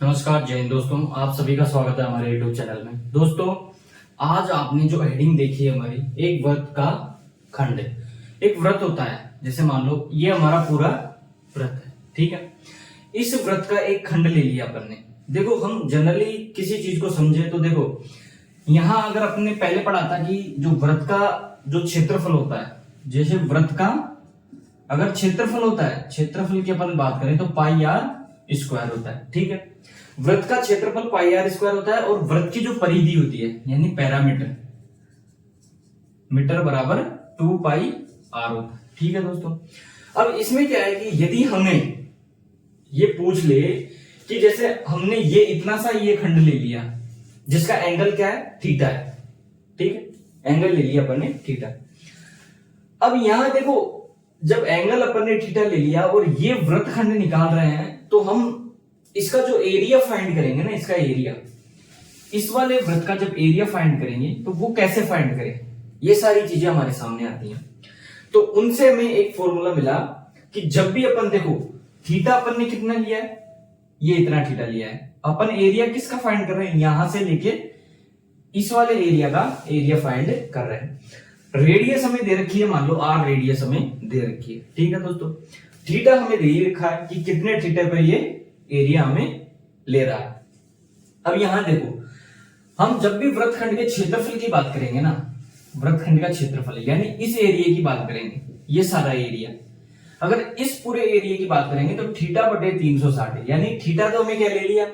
नमस्कार जय हिंद दोस्तों, आप सभी का स्वागत है हमारे यूट्यूब चैनल में। दोस्तों, आज आपने जो हेडिंग देखी है हमारी, एक व्रत का खंड है। एक व्रत होता है, जैसे मान लो ये हमारा पूरा व्रत है, ठीक है। इस व्रत का एक खंड ले लिया अपन ने। देखो, हम जनरली किसी चीज को समझे तो देखो, यहाँ अगर अपने पहले पढ़ा था कि जो व्रत का जो क्षेत्रफल होता है, जैसे व्रत का अगर क्षेत्रफल होता है, क्षेत्रफल की अपन बात करें तो पाई आर स्क्वायर होता है, ठीक है। व्रत का क्षेत्रफल पाई आर स्क्वायर होता है और व्रत की जो परिधि होती है यानी पैरामीटर, मीटर बराबर 2 पाई आर होता है, ठीक है दोस्तों। अब इसमें क्या है कि यदि हमें ये पूछ ले कि जैसे हमने ये इतना सा ये खंड ले लिया जिसका एंगल क्या है, थीटा है, ठीक है। एंगल ले लिया अपन ने थीटा। अब यहां देखो, जब एंगल अपन ने थीटा ले लिया और ये वृत्त खंड निकाल रहे हैं तो हम इसका जो एरिया फाइंड करेंगे ना, इसका एरिया, इस वाले वृत्त का जब एरिया फाइंड करेंगे तो वो कैसे फाइंड करें, ये सारी चीजें हमारे सामने आती हैं। तो उनसे हमें एक फॉर्मूला मिला कि जब भी अपन देखो थीटा अपन ने कितना लिया है, ये इतना थीटा लिया है, अपन एरिया किसका फाइंड कर रहे हैं, यहां से लेके इस वाले एरिया का एरिया फाइंड कर रहे हैं। रेडियस हमें दे रखी है, मान लो आर रेडियस हमें दे रखी है, ठीक है दोस्तों। थीटा हमें दे रखा है कि कितने थीटा पे ये एरिया हमें ले रहा है। अब यहां देखो, हम जब भी वृत्तखंड के क्षेत्रफल की बात करेंगे ना, वृत्तखंड का क्षेत्रफल यानी इस एरिया की बात करेंगे, ये सारा एरिया, अगर इस पूरे एरिया की बात करेंगे तो थीटा बटे 360 है। यानी थीटा तो हमें क्या ले लिया,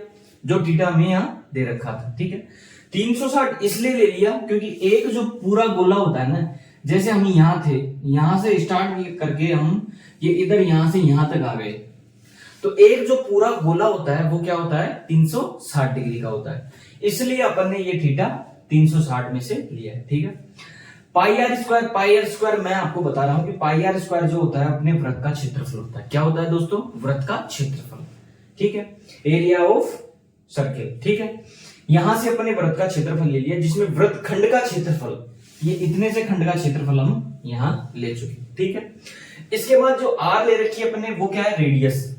जो थीटा हमें यहां दे रखा था, ठीक है। 360 इसलिए ले लिया क्योंकि एक जो पूरा गोला होता है ना, जैसे हम यहां थे, यहां से स्टार्ट करके हम ये इधर यहां से यहां तक आ गए, तो एक जो पूरा गोला होता है वो क्या होता है, 360 डिग्री का होता है। इसलिए अपन ने ये थीटा 360 में से लिया है, ठीक है। पाई आर स्क्वायर मैं आपको बता रहा हूं कि पाई आर स्क्वायर जो होता है अपने वृत्त का क्षेत्रफल होता है। क्या होता है दोस्तों, वृत्त का क्षेत्रफल, ठीक है, एरिया ऑफ सर्किल, ठीक है। यहां से अपने वृत्त का क्षेत्रफल ले लिया, जिसमें वृत्त खंड का क्षेत्रफल, ये इतने से खंड का क्षेत्रफल हम यहां ले चुके, ठीक है। इसके बाद जो आर ले रखी है अपने, वो क्या है, रेडियस।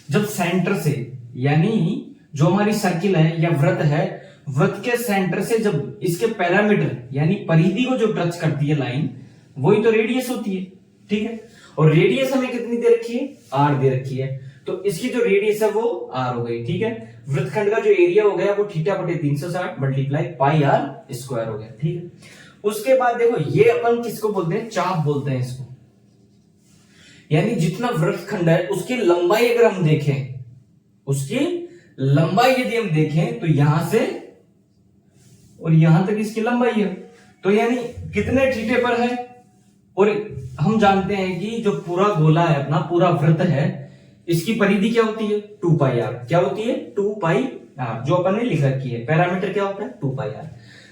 जब सेंटर से, यानी जो हमारी सर्किल है या वृत्त है, वृत्त के सेंटर से जब इसके पैरामीटर यानी परिधि को जो टच करती है लाइन, वही तो रेडियस होती है, ठीक है। और रेडियस हमें कितनी दे रखी है, आर दे रखी है, तो इसकी जो रेडियस है वो आर हो गई, ठीक है। वृत्तखंड का जो एरिया हो गया वो थीटा बटे 360 मल्टीप्लाई पाई आर स्क्वायर हो गया, ठीक है। उसके बाद देखो, ये अपन किसको बोलते हैं, चाप बोलते हैं इसको। यानी जितना वृत्तखंड है उसकी लंबाई अगर हम देखें, उसकी लंबाई यदि हम देखें तो यहां से और यहां तक इसकी लंबाई है, तो यानी कितने थीटे पर है। और हम जानते हैं कि जो पूरा गोला है अपना, पूरा वृत्त है, इसकी परिधि क्या होती है, 2 पाई आर। क्या होती है, 2 पाई आर, जो अपन ने लिख रखी है। पैरामीटर क्या होता है, 2 पाई आर,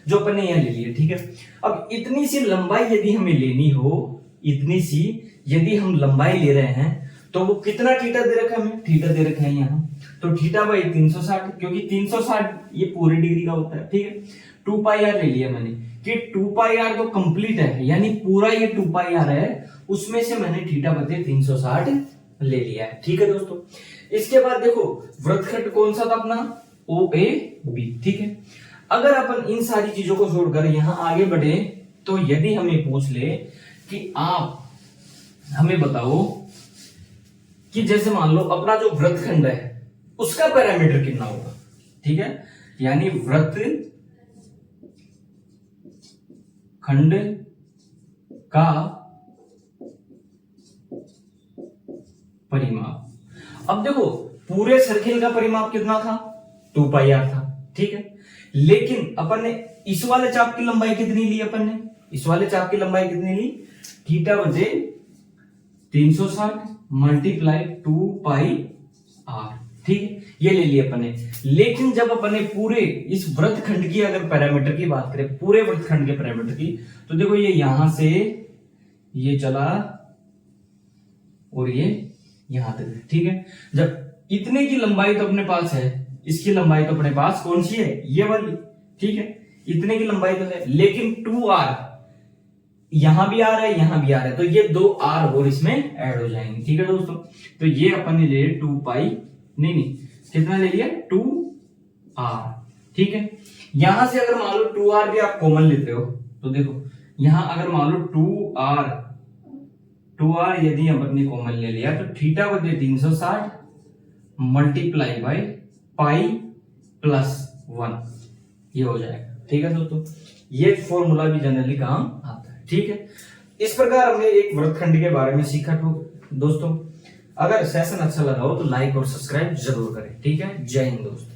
जो अपन ने यहां ले लिया, ठीक है। अब इतनी सी लंबाई यदि हमें लेनी हो, इतनी सी यदि हम लंबाई ले रहे हैं, तो वो कितना थीटा दे रखा है हमें, थीटा दे रखा है यहाँ, तो थीटा बाई 360, क्योंकि 360 ये पूरी डिग्री का होता है, ठीक है। 2 पाई आर ले लिया मैंने कि 2 पाई आर तो कंप्लीट है, यानी पूरा ये 2 पाई आर है, उसमें से मैंने थीटा बटे 360 ले लिया है, ठीक है दोस्तों। इसके बाद देखो, वृत्तखंड कौन सा था अपना, ओ ए बी, ठीक है। अगर अपन इन सारी चीजों को छोड़कर यहां आगे बढ़े, तो यदि हमें पूछ ले कि आप हमें बताओ कि जैसे मान लो अपना जो वृत्तखंड है उसका पैरामीटर कितना होगा, ठीक है। यानी वृत्त खंड का परिमाप। अब देखो, पूरे सर्किल का परिमाप कितना था, 2 पाई आर था, ठीक है। लेकिन अपन ने इस वाले चाप की लंबाई कितनी ली, अपन ने इस वाले चाप की लंबाई कितनी ली, थीटा बजे 360 मल्टीप्लाई 2 पाई आर, ठीक है, ये ले लिया अपन ने। लेकिन जब अपन ने पूरे इस वृत्तखंड की अगर पैरामीटर की बात करें, पूरे वृत्तखंड के पैरामीटर की, तो देखो ये यहां से ये चला और ये यहां तक, ठीक है। जब इतने की लंबाई तो अपने पास है, इसकी लंबाई तो अपने पास कौन सी है, ये वाली, ठीक है। इतने की लंबाई तो है, लेकिन 2 आर यहां भी आ रहा है, यहां भी आ रहा है, तो ये 2 आर और इसमें ऐड हो जाएंगे, ठीक है दोस्तों। तो ये अपन ने ले 2 पाई नहीं कितना ले लिया 2r, ठीक है। यहां से अगर मान लो 2r भी आप कॉमन लेते हो तो देखो यहां अगर मान लो 2r यदि हम अपनी कॉमन ले लिया तो थीटा बटे 360 मल्टीप्लाई बाय पाई प्लस 1 ये हो जाएगा, ठीक है दोस्तों। ये फॉर्मूला भी जनरली काम आता है, ठीक है। इस प्रकार हमने एक वृत्तखंड के बारे में सीखा। तो दोस्तों अगर सेशन अच्छा लगा हो तो लाइक और सब्सक्राइब जरूर करें, ठीक है। जय हिंद दोस्तों।